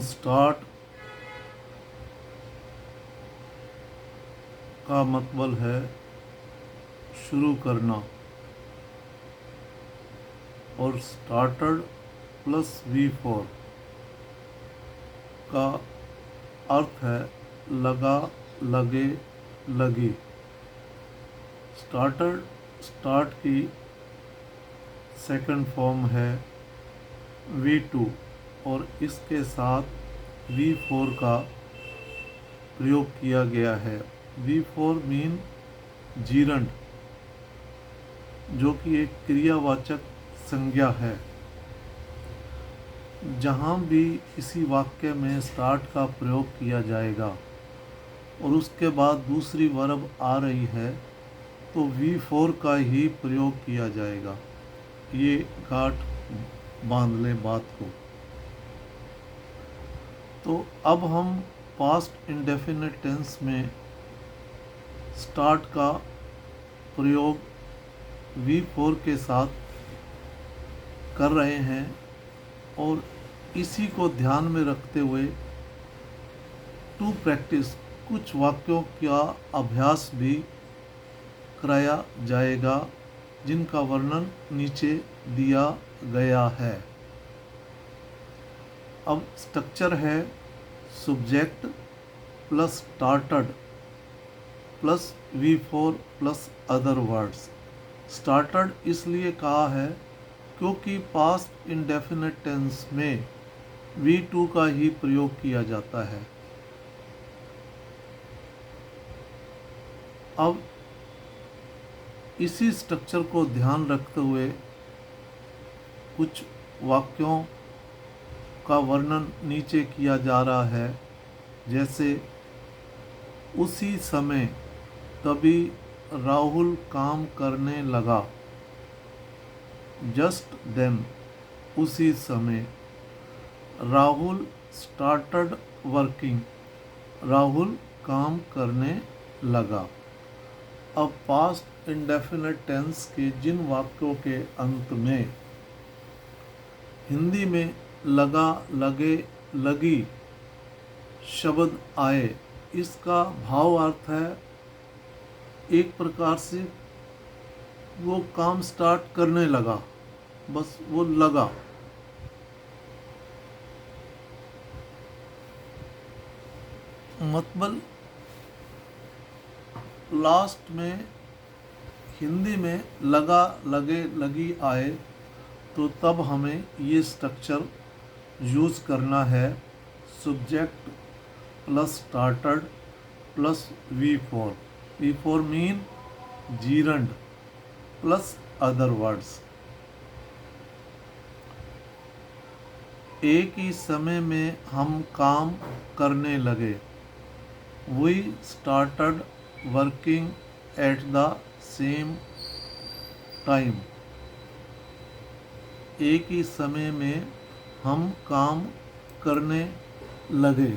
Start का मतलब है शुरू करना, और स्टार्टेड प्लस V4 का अर्थ है लगा, लगे, लगी। स्टार्ट की सेकंड फॉर्म है V2 और इसके साथ V4 का प्रयोग किया गया है। V4 मीन जीरंड, जो कि एक क्रियावाचक संज्ञा है। जहाँ भी किसी वाक्य में स्टार्ट का प्रयोग किया जाएगा और उसके बाद दूसरी वर्ब आ रही है तो V4 का ही प्रयोग किया जाएगा। ये गांठ बांध लें बात को। तो अब हम पास्ट इंडेफिनिट टेंस में स्टार्ट का प्रयोग V4 के साथ कर रहे हैं और इसी को ध्यान में रखते हुए टू प्रैक्टिस कुछ वाक्यों का अभ्यास भी कराया जाएगा, जिनका वर्णन नीचे दिया गया है। अब स्ट्रक्चर है subject plus started plus V4 plus other words. Started इसलिए कहा है क्योंकि पास्ट इंडेफिनिट टेंस में V2 का ही प्रयोग किया जाता है। अब इसी स्ट्रक्चर को ध्यान रखते हुए कुछ वाक्यों का वर्णन नीचे किया जा रहा है, जैसे उसी समय तभी राहुल काम करने लगा। जस्ट देन, उसी समय। राहुल स्टार्टेड वर्किंग, राहुल काम करने लगा। अब पास्ट इंडेफिनिट टेंस के जिन वाक्यों के अंत में हिंदी में लगा, लगे, लगी शब्द आए, इसका भाव अर्थ है एक प्रकार से वो काम स्टार्ट करने लगा, बस वो लगा। मतलब लास्ट में हिंदी में लगा, लगे, लगी आए तो तब हमें ये स्ट्रक्चर यूज़ करना है, subject plus started plus V4। V4 mean gerund plus other words. एक ही समय में हम काम करने लगे। We started working at the same time। एक ही समय में हम काम करने लगे।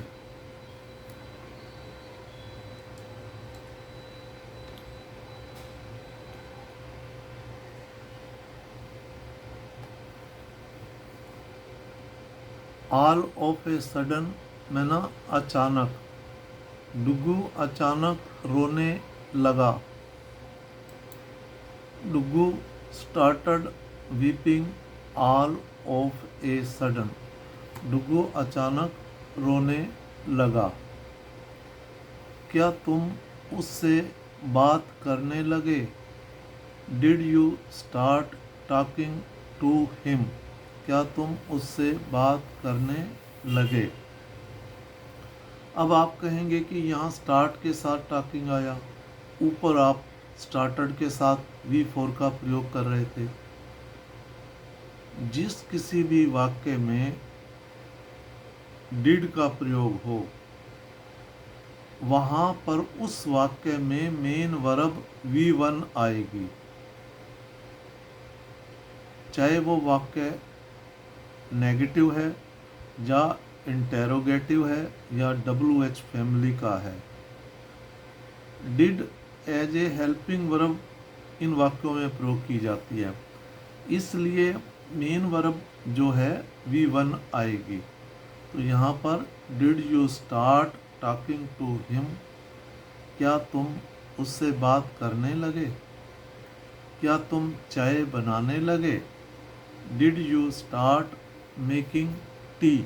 ऑल ऑफ ए सडन मैना अचानक। डुगू अचानक रोने लगा। Dugu started weeping all of a sudden. Dugu अचानक रोने लगा। क्या तुम उससे बात करने लगे? Did you start talking to him? क्या तुम उससे बात करने लगे? अब आप कहेंगे कि यहाँ स्टार्ट के साथ टॉकिंग आया, ऊपर आप स्टार्टेड के साथ V4 का प्रयोग कर रहे थे। जिस किसी भी वाक्य में डिड का प्रयोग हो, वहाँ पर उस वाक्य में मेन वर्ब V1 आएगी, चाहे वो वाक्य नेगेटिव है या इंटेरोगेटिव है या WH फैमिली का है। Did as a helping verb इन वाक्यों में प्रयोग की जाती है, इसलिए मेन वर्ब जो है V1 आएगी। तो यहाँ पर did you start talking to him, क्या तुम उससे बात करने लगे? क्या तुम चाय बनाने लगे? Did you start making tea,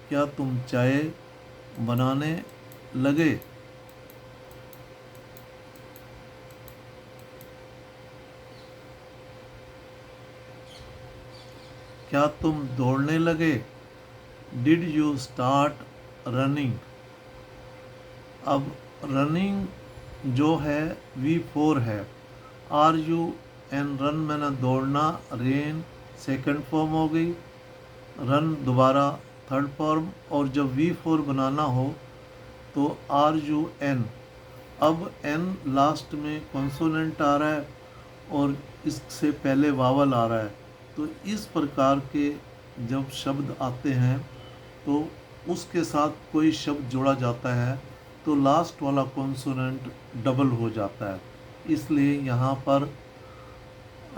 क्या तुम चाय बनाने लगे? क्या तुम दौड़ने लगे? Did you start running. अब रनिंग जो है V4 है। आर यू एन रन मैंने दौड़ना, रेन सेकंड फॉर्म हो गई, रन दोबारा थर्ड फॉर्म, और जब V4 बनाना हो तो आर यू एन। अब एन लास्ट में कॉन्सोनेंट आ रहा है और इससे पहले वावल आ रहा है, तो इस प्रकार के जब शब्द आते हैं तो उसके साथ कोई शब्द जोड़ा जाता है तो लास्ट वाला कॉन्सोनेंट डबल हो जाता है। इसलिए यहाँ पर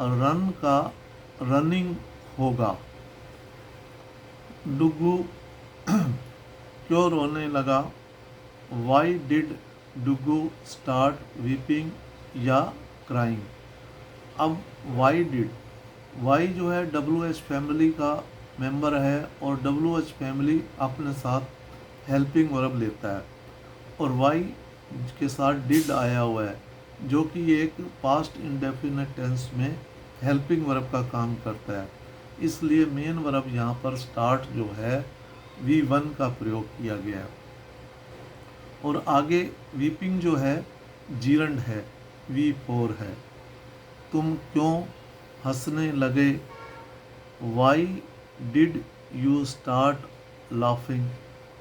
रन का रनिंग होगा। डुगू क्यों रोने लगा? Why did Dugu start weeping या क्राइंग? अब वाई डिड, वाई जो है WH फैमिली का मेंबर है और WH फैमिली अपने साथ हेल्पिंग वर्ब लेता है और वाई के साथ डिड आया हुआ है जो कि एक पास्ट इंडेफिनिट टेंस में हेल्पिंग वर्ब का काम करता है। इसलिए मेन वर्ब यहाँ पर स्टार्ट जो है V1 का प्रयोग किया गया है और आगे वीपिंग जो है जीरंड है, V4 है। तुम क्यों हंसने लगे? Why did you start laughing,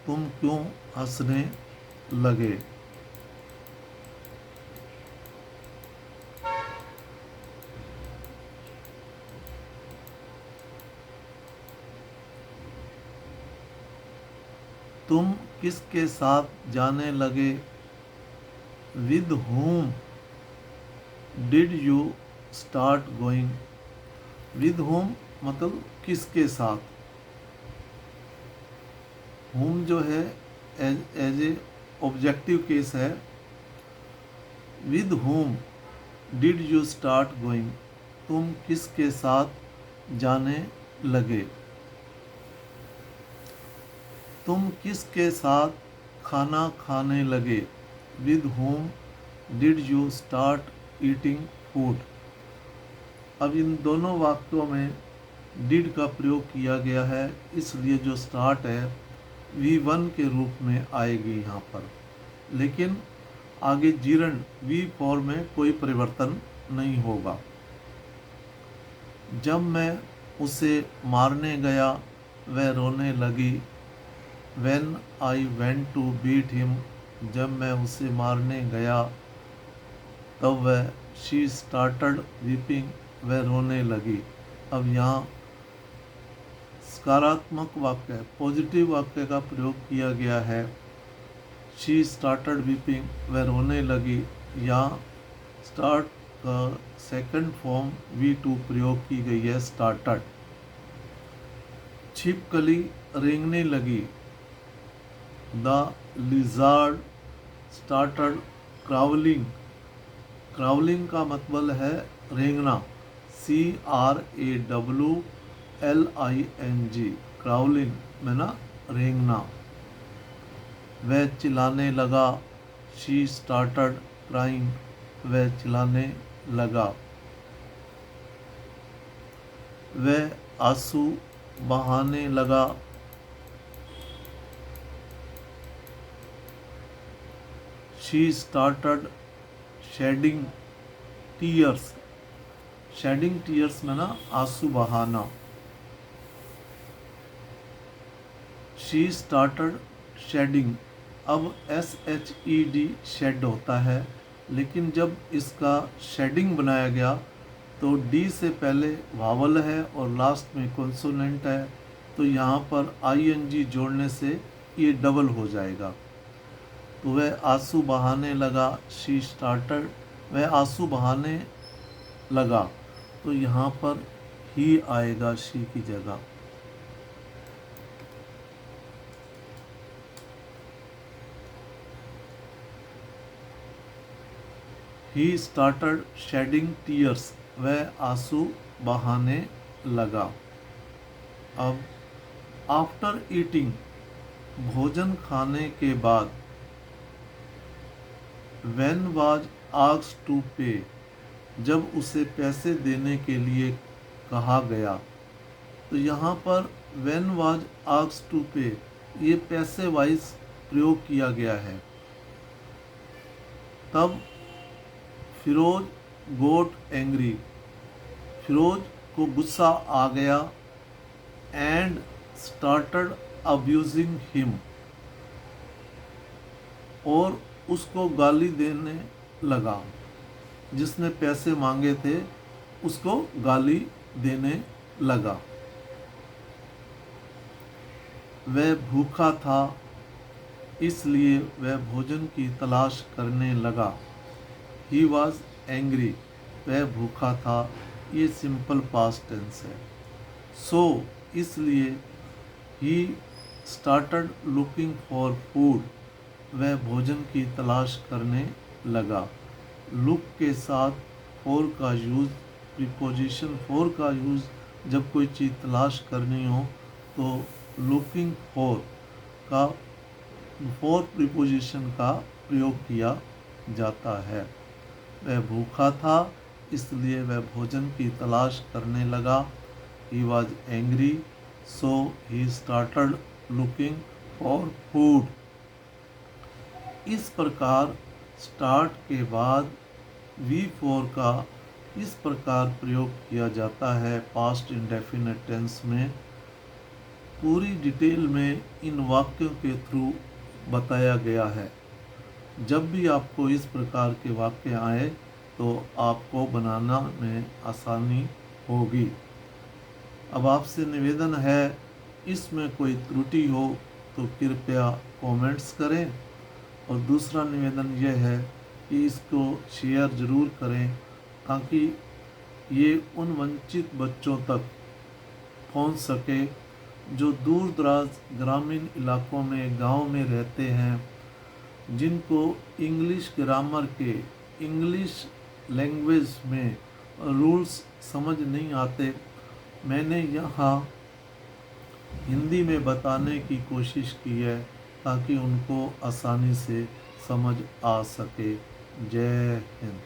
तुम क्यों हंसने लगे? तुम किसके साथ जाने लगे? With whom did you start going? With whom मतलब किसके साथ। whom जो है एज ए ऑब्जेक्टिव केस है। With whom did you start going, तुम किसके साथ जाने लगे? तुम किसके साथ खाना खाने लगे? With whom did you start eating food? अब इन दोनों वाक्यों में डिड का प्रयोग किया गया है, इसलिए जो स्टार्ट है V1 के रूप में आएगी यहाँ पर, लेकिन आगे जीरंड V4 में कोई परिवर्तन नहीं होगा। जब मैं उसे मारने गया वह रोने लगी। When I went to beat him, जब मैं उसे मारने गया तब वह she started weeping, वह रोने लगी। अब यहाँ सकारात्मक वाक्य पॉजिटिव वाक्य का प्रयोग किया गया है। she started weeping, वह रोने लगी। यहाँ स्टार्ट का सेकंड फॉर्म V2 प्रयोग की गई है, started। छिपकली रेंगने लगी। The lizard started crawling, crawling का मतलब है रेंगना, CRAWLING, क्राउलिंग में ना रेंगना। वह चिल्लाने लगा। She started crying, वह चिल्लाने लगा। वह आंसू बहाने लगा। She started shedding tears, shedding tears में ना आंसू बहाना। She started shedding, अब SHED shed होता है, लेकिन जब इसका शेडिंग बनाया गया तो D से पहले वावल है और लास्ट में कॉन्सोनेंट है, तो यहाँ पर ING जोड़ने से ये डबल हो जाएगा। तो वह आंसू बहाने लगा। शी स्टार्टेड, वह आंसू बहाने लगा, तो यहाँ पर ही आएगा शी की जगह। ही स्टार्टेड शेडिंग टीयर्स, वह आंसू बहाने लगा। अब आफ्टर ईटिंग, भोजन खाने के बाद, व्हेन वाज आस्क्ड टू पे, जब उसे पैसे देने के लिए कहा गया। तो यहाँ पर व्हेन वाज आस्क्ड टू पे, ये पैसे वाइज प्रयोग किया गया है। तब फिरोज गोट एंग्री, फिरोज को गुस्सा आ गया। एंड स्टार्टेड अब्यूजिंग हिम, और उसको गाली देने लगा। जिसने पैसे मांगे थे उसको गाली देने लगा। वह भूखा था, इसलिए वह भोजन की तलाश करने लगा। ही वॉज एंग्री, वह भूखा था। ये सिंपल पास्ट टेंस है। सो इसलिए he started looking for food, वह भोजन की तलाश करने लगा। लुक के साथ फॉर का यूज़, प्रीपोजिशन फॉर का यूज़ जब कोई चीज़ तलाश करनी हो तो लुकिंग फॉर का, फॉर प्रीपोजिशन का प्रयोग किया जाता है। वह भूखा था, इसलिए वह भोजन की तलाश करने लगा। He was angry, so he started looking for food. इस प्रकार स्टार्ट के बाद V4 का इस प्रकार प्रयोग किया जाता है पास्ट इंडेफिनिट टेंस में। पूरी डिटेल में इन वाक्यों के थ्रू बताया गया है। जब भी आपको इस प्रकार के वाक्य आए तो आपको बनाना में आसानी होगी। अब आपसे निवेदन है, इसमें कोई त्रुटि हो तो कृपया कमेंट्स करें। और दूसरा निवेदन यह है कि इसको शेयर ज़रूर करें ताकि ये उन वंचित बच्चों तक पहुंच सके जो दूर दराज ग्रामीण इलाकों में, गांव में रहते हैं, जिनको इंग्लिश ग्रामर के, इंग्लिश लैंग्वेज में रूल्स समझ नहीं आते। मैंने यहाँ हिंदी में बताने की कोशिश की है ताकि उनको आसानी से समझ आ सके। जय हिंद।